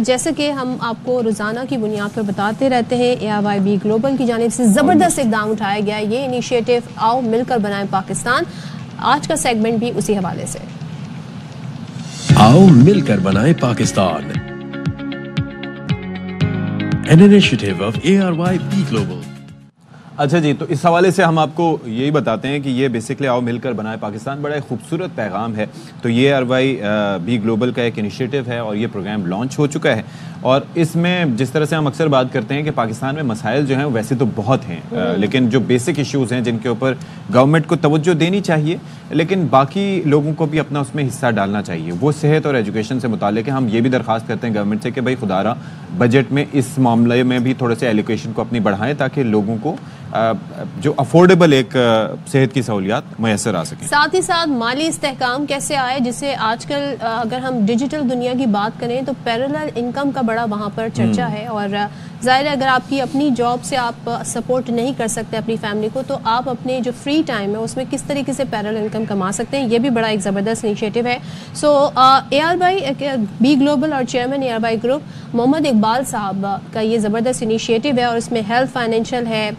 جیسے کہ ہم آپ کو روزانہ کی بنیاد پر بتاتے رہتے ہیں ARYB گلوبل کی جانب سے زبردست اقدام اٹھایا گیا ہے یہ انیشیٹو آؤ مل کر بنائیں پاکستان. آج کا سیگمنٹ بھی اسی حوالے سے. آؤ مل کر بنائیں Pakistan. An initiative of ARYB Global. اچھا جی، تو اس حوالے سے ہم آپ کو یہی بتاتے ہیں کہ یہ بیسکلی آؤ مل کر بنائے پاکستان بڑا ایک خوبصورت پیغام ہے. تو یہ ARYB گلوبل کا ایک انیشیٹو ہے اور یہ پروگرام لانچ ہو چکا ہے. اور اس میں جس طرح سے ہم اکثر بات کرتے ہیں کہ پاکستان میں مسائل جو ہیں ویسے تو بہت ہیں، لیکن جو بیسک ایشوز ہیں جن کے اوپر گورنمنٹ کو توجہ دینی چاہیے لیکن باقی لوگوں کو بھی اپنا اس میں حصہ ڈالنا چاہیے، وہ صحت اور ایجوکیشن سے متعلق ہے. ہم یہ بھی درخواست کرتے ہیں گورنمنٹ سے کہ بھائی خدا را بجٹ میں اس معاملے میں بھی تھوڑے سے ایلوکیشن کو اپنی بڑھائیں تاکہ لوگوں کو جو افورڈیبل ایک صحت کی سہولیات میسر آ سکیں. ساتھ ہی ساتھ مالی استحکام کیسے آئے، جسے آج کل اگر ہم ڈیجیٹل دنیا کی بات کریں تو پیرالل انکم کا بڑا وہاں پر چرچا ہے. اور ظاہر ہے اگر آپ کی اپنی جاب سے آپ سپورٹ نہیں کر سکتے اپنی فیملی کو تو آپ اپنے جو فری ٹائم ہے اس میں کس طریقے سے پیرالل انکم کما سکتے ہیں، یہ بھی بڑا ایک زبردست انیشیٹو ہے. سو ARYB گلوبل اور چیئرمین ARYB گروپ محمد اقبال صاحب کا یہ زبردست انیشیٹو ہے اور اس میں ہیلتھ فائنینشیل ہے،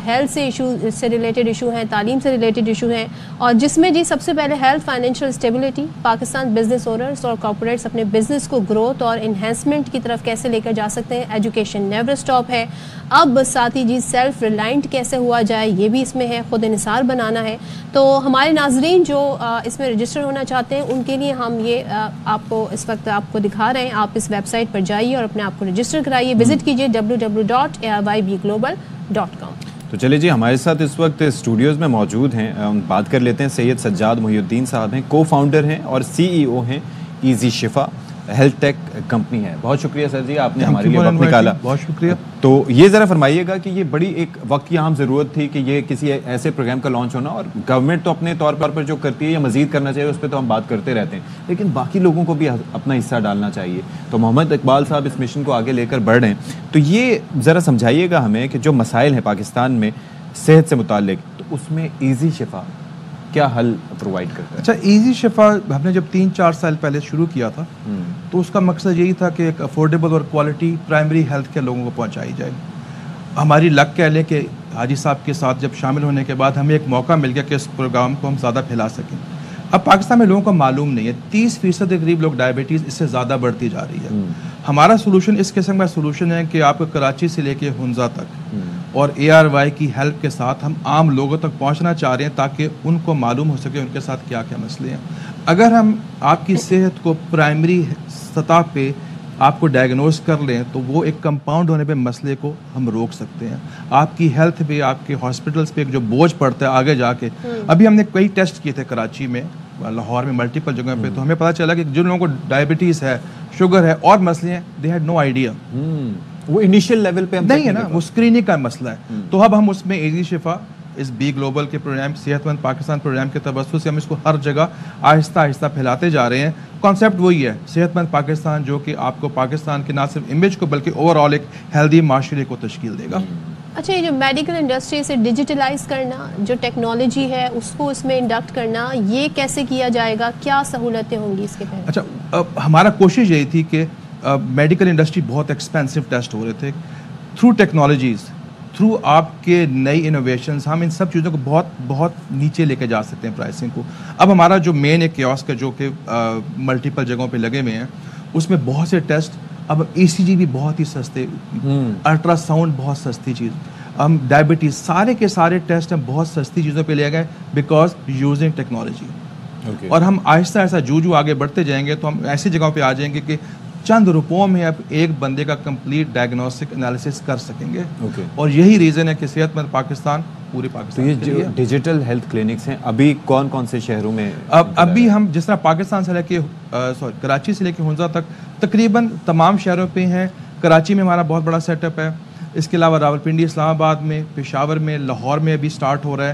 ہیلتھ سے ایشو سے ریلیٹڈ ایشو ہیں، تعلیم سے ریلیٹڈ ایشو ہیں، اور جس میں جی سب سے پہلے health financial stability, Pakistan business owners اور کارپوریٹس اپنے بزنس کو گروتھ اور انہینسمنٹ کی طرف کیسے لے کر جا سکتے ہیں، ایجوکیشن نیور اسٹاپ ہے. اب ساتھ ہی جی سیلف ریلائنٹ کیسے ہوا جائے یہ بھی اس میں ہے، خود انحصار بنانا ہے. تو ہمارے ناظرین جو اس میں رجسٹر ہونا چاہتے ہیں ان کے لیے ہم یہ آپ کو اس وقت آپ کو دکھا رہے ہیں. آپ اس ویب سائٹ پر جائیے اور اپنے آپ کو رجسٹر کرائیے، وزٹ کیجیے www.aryb.global.com. تو چلے جی، ہمارے ساتھ اس وقت اسٹوڈیوز میں موجود ہیں، ہم بات کر لیتے ہیں. سید سجاد محی الدین صاحب ہیں، کو فاؤنڈر ہیں اور CEO ہیں ایزی شفا ہیلتھ ٹیک کمپنی ہے. بہت شکریہ سر جی، آپ نے ہمارے لیے وقت نکالا. بہت شکریہ. تو یہ ذرا فرمائیے گا کہ یہ بڑی ایک وقت کی اہم ضرورت تھی کہ یہ کسی ایسے پروگرام کا لانچ ہونا، اور گورنمنٹ تو اپنے طور پر جو کرتی ہے یا مزید کرنا چاہیے اس پہ تو ہم بات کرتے رہتے ہیں، لیکن باقی لوگوں کو بھی اپنا حصہ ڈالنا چاہیے. تو محمد اقبال صاحب اس مشن کو آگے لے کر بڑھ رہے ہیں، تو یہ ذرا سمجھائیے گا ہمیں کہ جو مسائل ہیں پاکستان میں صحت سے متعلق، تو اس میں ایزی شفا کیا حل پرووائڈ کرتا ہے؟ اچھا، ایزی شفا ہم نے جب 3-4 سال پہلے شروع کیا تھا تو اس کا مقصد یہی تھا کہ ایک افورڈیبل اور کوالٹی پرائمری ہیلتھ کیئر لوگوں کو پہنچائی جائے. ہماری لک کہہ لیں کہ حاجی صاحب کے ساتھ جب شامل ہونے کے بعد ہمیں ایک موقع مل گیا کہ اس پروگرام کو ہم زیادہ پھیلا سکیں. اب پاکستان میں لوگوں کو معلوم نہیں ہے، 30% کے قریب لوگ ڈائبٹیز اس سے زیادہ بڑھتی جا رہی ہے. ہمارا سولوشن اس قسم کا سولوشن ہے کہ آپ کو کراچی سے لے کے ہنزا تک اور ARY کی ہیلپ کے ساتھ ہم عام لوگوں تک پہنچنا چاہ رہے ہیں تاکہ ان کو معلوم ہو سکے ان کے ساتھ کیا کیا مسئلے ہیں. اگر ہم آپ کی صحت کو پرائمری سطح پہ آپ کو ڈائگنوز کر لیں تو وہ ایک کمپاؤنڈ ہونے پہ مسئلے کو ہم روک سکتے ہیں. آپ کی ہیلتھ پہ، آپ کے ہاسپٹلس پہ جو بوجھ پڑتا ہے آگے جا کے، ابھی ہم نے کئی ٹیسٹ کیے تھے کراچی میں، لاہور میں، ملٹیپل جگہ پہ، تو ہمیں پتہ چلا کہ جن لوگوں کو ڈائبٹیز ہے، شوگر ہے اور مسئلے ہیں، دے ہیڈ نو آئیڈیا. وہ انیشیل لیول پہ نہیں ہے نا، وہ اسکریننگ کا مسئلہ ہے. تو اب ہم اس میں ایزی شفا اس بی گلوبل کے پروگرام، صحت مند پاکستان پروگرام کے توسط سے ہم اس کو ہر جگہ آہستہ آہستہ پھیلاتے جا رہے ہیں. کانسیپٹ وہی ہے، صحت مند پاکستان، جو کہ آپ کو پاکستان کے نہ صرف امیج کو بلکہ اوور آل ایک ہیلدی معاشرے کو تشکیل دے گا. اچھا، یہ جو میڈیکل انڈسٹری سے ڈیجیٹلائز کرنا، جو ٹیکنالوجی ہے اس کو اس میں انڈکٹ کرنا، یہ کیسے کیا جائے گا، کیا سہولتیں ہوں گی اس کے تحت؟ اچھا، ہمارا کوشش یہی تھی کہ میڈیکل انڈسٹری بہت ایکسپینسو ٹیسٹ ہو رہے تھے، تھرو ٹیکنالوجیز، تھرو آپ کے نئی انوویشنز ہم ان سب چیزوں کو بہت بہت نیچے لے کے جا سکتے ہیں پرائسنگ کو. اب ہمارا جو مین ایک کیوسک ہے جو کہ ملٹیپل جگہوں پہ لگے ہوئے ہیں، اس میں بہت سے ٹیسٹ، اب ECG بھی بہت ہی سستے، الٹرا ساؤنڈ بہت سستی چیز، ہم ڈائبٹیز، سارے کے سارے ٹیسٹ ہم بہت سستی چیزوں پہ لے گئے بیکاز یوزنگ ٹیکنالوجی. اور ہم آہستہ آہستہ جو آگے بڑھتے جائیں گے تو ہم ایسی جگہوں پہ آ جائیں گے کہ چند روپوں میں اب ایک بندے کا کمپلیٹ ڈائگنوسٹک انالیسس کر سکیں گے. اور یہی ریزن ہے کہ صحت مند پاکستان پورے پاکستان. یہ جو ڈیجیٹل ہیلتھ کلینکس ہیں ابھی کون کون سے شہروں میں؟ ابھی ہم جس طرح پاکستان سے لے کے کراچی سے لے کے ہنزا تک تقریباً تمام شہروں پہ ہیں. کراچی میں ہمارا بہت بڑا سیٹ اپ ہے، اس کے علاوہ راولپنڈی، اسلام آباد میں، پشاور میں، لاہور میں ابھی سٹارٹ ہو رہا ہے.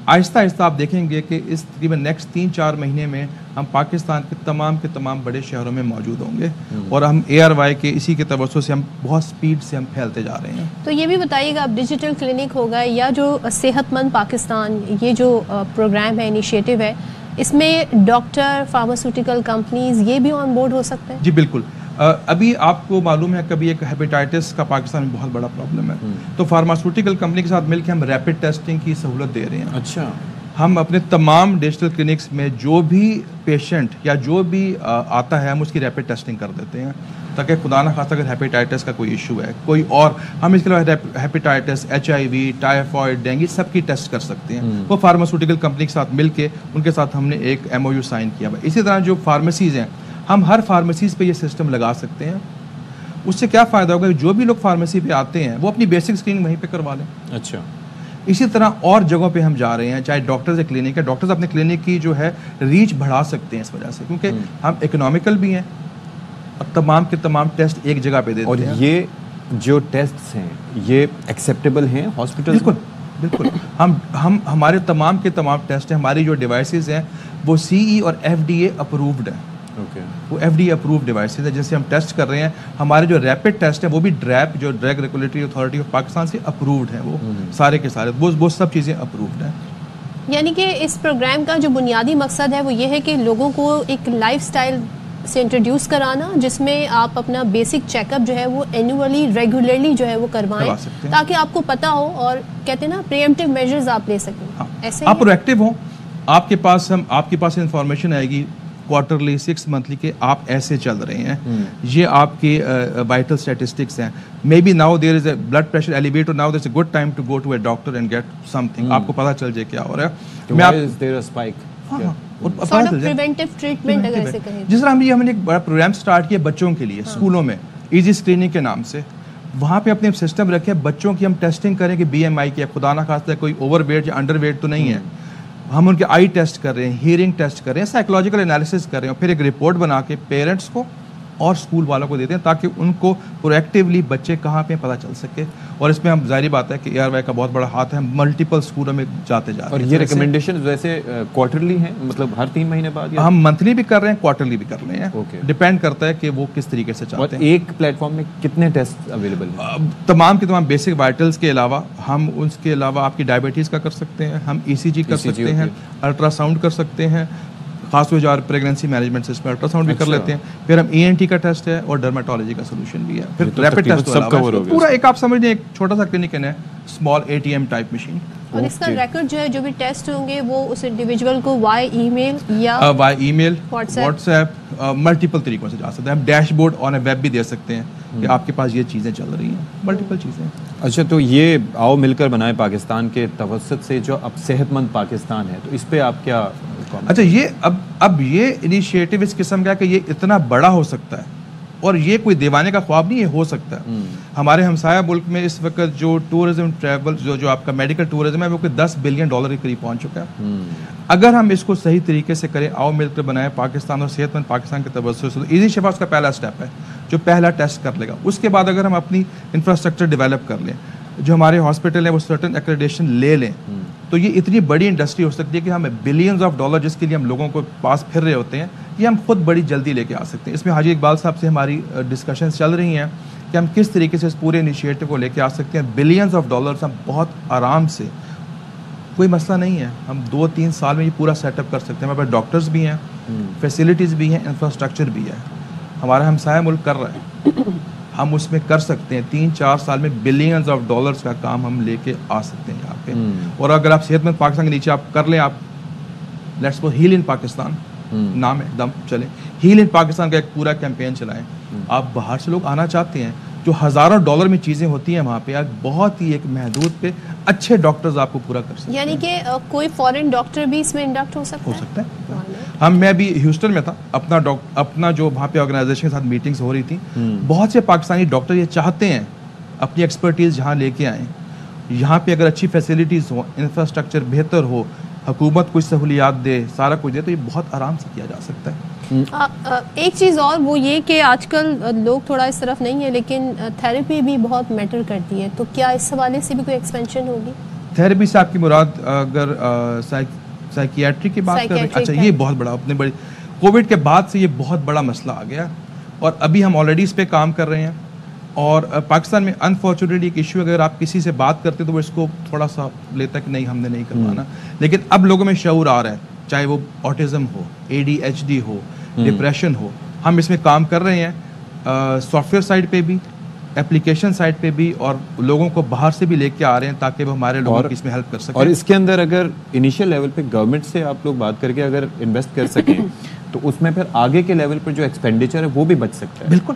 آہستہ آہستہ آپ دیکھیں گے کہ اس تقریباً نیکسٹ 3-4 مہینے میں ہم پاکستان کے تمام بڑے شہروں میں موجود ہوں گے. اور ہم ARY کے اسی کے توسط سے ہم بہت سپیڈ سے ہم پھیلتے جا رہے ہیں. تو یہ بھی بتائیے گا، اب ڈیجیٹل کلینک ہوگا یا جو صحت مند پاکستان یہ جو پروگرام ہے، انیشیٹو ہے، اس میں ڈاکٹر، فارماسیوٹیکل کمپنیز یہ بھی آن بورڈ ہو سکتے ہیں؟ جی بالکل. ابھی آپ کو معلوم ہے کبھی ایک ہیپیٹائٹس کا پاکستان میں بہت بڑا پرابلم ہے, تو فارماسیوٹیکل کمپنی کے ساتھ مل کے ہم ریپڈ ٹیسٹنگ کی سہولت دے رہے ہیں. اچھا, ہم اپنے تمام ڈیجیٹل کلینکس میں جو بھی پیشنٹ یا جو بھی آتا ہے ہم اس کی ریپڈ ٹیسٹنگ کر دیتے ہیں, تاکہ خدا نہ خواستہ اگر ہیپیٹائٹس کا کوئی ایشو ہے کوئی اور, ہم اس کے علاوہ ہیپیٹائٹس, HIV, ٹائیفائڈ, ڈینگی سب کی ٹیسٹ کر سکتے ہیں. وہ فارماسیوٹیکل کمپنی کے ساتھ مل کے ان کے ساتھ ہم نے ایک MOU سائن کیا ہوا. اسی طرح جو فارمیسیز ہیں ہم ہر فارمیسیز پہ یہ سسٹم لگا سکتے ہیں. اس سے کیا فائدہ ہوگا, جو بھی لوگ فارمیسی پہ آتے ہیں وہ اپنی بیسک اسکریننگ وہیں پہ کروا لیں. اچھا, اسی طرح اور جگہوں پہ ہم جا رہے ہیں, چاہے ڈاکٹرز کلینک ہے, ڈاکٹرز اپنے کلینک کی جو ہے ریچ بڑھا سکتے ہیں اس وجہ سے, کیونکہ ہم اکنامیکل بھی ہیں اور تمام کے تمام ٹیسٹ ایک جگہ پہ دیتے ہیں. اور یہ جو ٹیسٹس ہیں یہ ایکسیپٹیبل ہیں ہاسپٹل؟ بالکل بالکل, ہم ہمارے تمام کے تمام ٹیسٹ ہیں, ہماری جو ڈیوائسز ہیں وہ CE اور FDA اپرووڈ ہیں. وہ FDA اپرووڈ ڈیوائسز ہیں جیسے ہم ٹیسٹ کر رہے ہیں. ہمارے جو ریپڈ ٹیسٹ ہیں وہ بھی ڈریپ جو drug regulatory authority of Pakistan سے اپرووڈ ہیں, وہ سارے کے سارے وہ سب چیزیں اپرووڈ ہیں. یعنی کہ اس پروگرام کا جو بنیادی مقصد ہے وہ یہ ہے کہ لوگوں کو ایک لائف سٹائل سے انٹروڈیوس کرانا, جس میں آپ اپنا بیسک چیک اپ جو ہے وہ اینولی ریگولرلی جو ہے وہ کروائیں, تاکہ آپ کو پتہ ہو اور کہتے ہیں نا پریمپٹیو میجرز آپ لے سکیں. ایسے آپ پرویکٹیو ہوں, آپ کے پاس انفارمیشن آئے گی کوارٹرلی 6 منتھلی کے آپ ایسے چل رہے ہیں, یہ آپ کے وائٹل اسٹیٹسٹکس ہیں. Maybe now there is a blood pressure elevate, now there is a good time to go to a doctor and get something. آپ کو پتہ چل جائے کیا ہو رہا ہے. جس طرح ہم نے ایک بڑا پروگرام سٹارٹ کیا بچوں کے لیے اسکولوں میں, ایزی اسکریننگ کے نام سے. وہاں پہ اپنے سسٹم رکھے بچوں کی ہم ٹیسٹنگ کریں کہ BMI کی, خدا نہ خواستہ کوئی اوور ویٹ یا انڈر ویٹ تو نہیں ہے. ہم ان کے آئی ٹیسٹ کر رہے ہیں, ہیئرنگ ٹیسٹ کر رہے ہیں, سائیکولوجیکل انالیسس کر رہے ہیں, اور پھر ایک رپورٹ بنا کے پیرنٹس کو اور اسکول والوں کو دیتے ہیں تاکہ ان کو پرویکٹیولی بچے کہاں پہ پتہ چل سکے. اور اس میں ہم ظاہری بات ہے کہ ARY کا بہت بڑا ہاتھ ہے, ملٹیپل اسکولوں میں جاتے ہیں. اور یہ ریکمنڈیشن ویسے کوارٹرلی ہیں, مطلب ہر 3 مہینے بعد؟ ہم منتھلی بھی کر رہے ہیں, کوارٹرلی بھی کر رہے ہیں, ڈپینڈ کرتا ہے کہ وہ کس طریقے سے چاہتے ہیں. ایک پلیٹ فارم میں کتنے ٹیسٹ اویلیبل ہیں؟ تمام کے تمام بیسک وائٹلس کے علاوہ ہم اس کے علاوہ آپ کی ڈائبٹیز کا کر سکتے ہیں, ہم ECG کر سکتے ہیں, الٹرا ساؤنڈ کر سکتے ہیں, خاص طور پر pregnancy management system ultrasound بھی کر لیتے ہیں. پھر ہم ENT کا ٹیسٹ ہے اور ڈرمیٹالوجی کا سولوشن بھی ہے. پھر ریپڈ ٹیسٹ سب کور ہو گیا. پورا ایک آپ سمجھ لیں ایک چھوٹا سا کلینک ہے, اسمال ATM ٹائپ مشین. اور اس کا ریکارڈ جو ہے جو بھی ٹیسٹ ہوں گے وہ اس انڈیویجول کو وائی ای میل واٹس ایپ ملٹیپل طریقوں سے جا سکتے ہیں. ہم dash board on a web بھی دے سکتے ہیں کہ آپ کے پاس یہ چیزیں چل رہی ہیں, ملٹیپل چیزیں. اچھا, تو یہ آؤ مل کر بنائے پاکستان کے توسط سے جو اب صحت مند پاکستان ہے, تو اس پہ آپ کیا؟ اچھا, یہ اب یہ انیشیٹو اس قسم کا ہے کہ یہ اتنا بڑا ہو سکتا ہے, اور یہ کوئی دیوانے کا خواب نہیں, یہ ہو سکتا ہے. ہمارے ہمسایہ ملک میں اس وقت جو ٹورزم ٹریول جو آپ کا میڈیکل ٹورزم ہے وہ کوئی $10 بلین کے قریب پہنچ چکا ہے. اگر ہم اس کو صحیح طریقے سے کریں, آؤ مل کر بنائے پاکستان اور صحت مند پاکستان کے توسط سے, ایزی شفا اس کا پہلا اسٹیپ ہے جو پہلا ٹیسٹ کر لے گا. اس کے بعد اگر ہم اپنی انفراسٹرکچر ڈیولپ کر لیں, جو ہمارے ہاسپٹل ہیں وہ سرٹن ایکریڈیشن لے لیں, تو یہ اتنی بڑی انڈسٹری ہو سکتی ہے کہ ہمیں بلینز آف ڈالر جس کے لیے ہم لوگوں کو پاس پھر رہے ہوتے ہیں, یہ ہم خود بڑی جلدی لے کے آ سکتے ہیں. اس میں حاجی اقبال صاحب سے ہماری ڈسکشنز چل رہی ہیں کہ ہم کس طریقے سے اس پورے انیشیٹو کو لے کے آ سکتے ہیں. بلینز آف ڈالرز ہم بہت آرام سے, کوئی مسئلہ نہیں ہے, ہم 2-3 سال میں یہ پورا سیٹ اپ کر سکتے ہیں. ہمارے پاس ڈاکٹرز بھی ہیں, فیسلٹیز بھی ہیں, انفراسٹرکچر بھی ہے. ہمارا ہمسایہ ملک کر رہا ہے, ہم اس میں کر سکتے ہیں. 3-4 سال میں بلینز آف ڈالرز کا کام ہم لے کے آ سکتے ہیں یہاں پہ. اور اگر آپ صحت مند پاکستان کے نیچے آپ کر لیں, آپ let's go heal in Pakistan نام ہے, دم چلیں ہیل ان پاکستان کا ایک پورا کیمپین چلائیں. آپ باہر سے لوگ آنا چاہتے ہیں, جو ہزاروں ڈالر میں چیزیں ہوتی ہیں وہاں پہ, آپ بہت ہی ایک محدود پہ اچھے ڈاکٹرز آپ کو پورا کر سکتے ہیں. یعنی کہ کوئی فورن ڈاکٹر بھی اس میں انڈکٹ ہو سکتا ہے. میں بھی ہیوسٹن میں تھا, اپنا جو وہاں پہ آرگنائزیشن کے ساتھ میٹنگز ہو رہی تھی, بہت سے پاکستانی ڈاکٹر یہ چاہتے ہیں اپنی ایکسپرٹیز یہاں لے کے آئیں. یہاں پہ اگر اچھی فیسلٹیز ہوں, انفراسٹرکچر بہتر ہو, حکومت کچھ سہولیات دے, سارا کچھ دے, تو یہ بہت آرام سے کیا جا سکتا ہے. ایک چیز اور وہ یہ کہ آج کل لوگ تھوڑا اس طرف نہیں ہے, لیکن تھیراپی بھی بہت میٹر کرتی ہے, تو کیا اس حوالے سے بھی کوئی ایکسپینشن ہوگی؟ تھیراپی سے آپ کی مراد اگر سائیکیاٹری کی بات کریں؟ اچھا, یہ بہت بڑا, اپنے بڑی کووڈ کے بعد سے یہ بہت بڑا مسئلہ آ گیا, اور ابھی ہم آلریڈی اس پہ کام کر رہے ہیں. اور پاکستان میں انفارچونیٹلی ایک ایشو, اگر آپ کسی سے بات کرتے تو وہ اس کو تھوڑا سا لیتا کہ نہیں ہم نے نہیں کروانا, لیکن اب لوگوں میں شعور آ رہا ہے, چاہے وہ آٹزم ہو, ADHD ہو, ڈپریشن ہو, ہم اس میں کام کر رہے ہیں. سافٹ ویئر سائڈ پہ بھی، اپلیکیشن سائڈ پہ بھی، اور لوگوں کو باہر سے بھی لے کے آ رہے ہیں تاکہ وہ ہمارے لوگوں کی اس میں ہیلپ کر سکیں. اور اس کے اندر اگر انیشیل لیول پہ گورنمنٹ سے آپ لوگ بات کر کے اگر انویسٹ کر سکیں تو اس میں پھر آگے کے لیول پر جو ایکسپینڈیچر ہے وہ بھی بچ سکتا ہے. بالکل،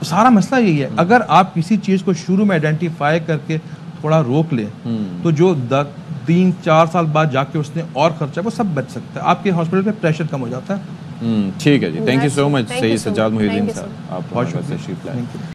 سارا مسئلہ یہی ہے. اگر آپ کسی چیز کو شروع میں آئیڈینٹیفائی کر کے تھوڑا روک لیں تو جو 3-4 سال بعد جا کے اس نے اور خرچہ وہ سب بچ سکتا ہے. آپ کے ہاسپٹل پہ پریشر کم ہو جاتا ہے. ٹھیک ہے جی، تھینک یو سو مچ سید سجاد محی الدین صاحب، آپ بہت شکریہ.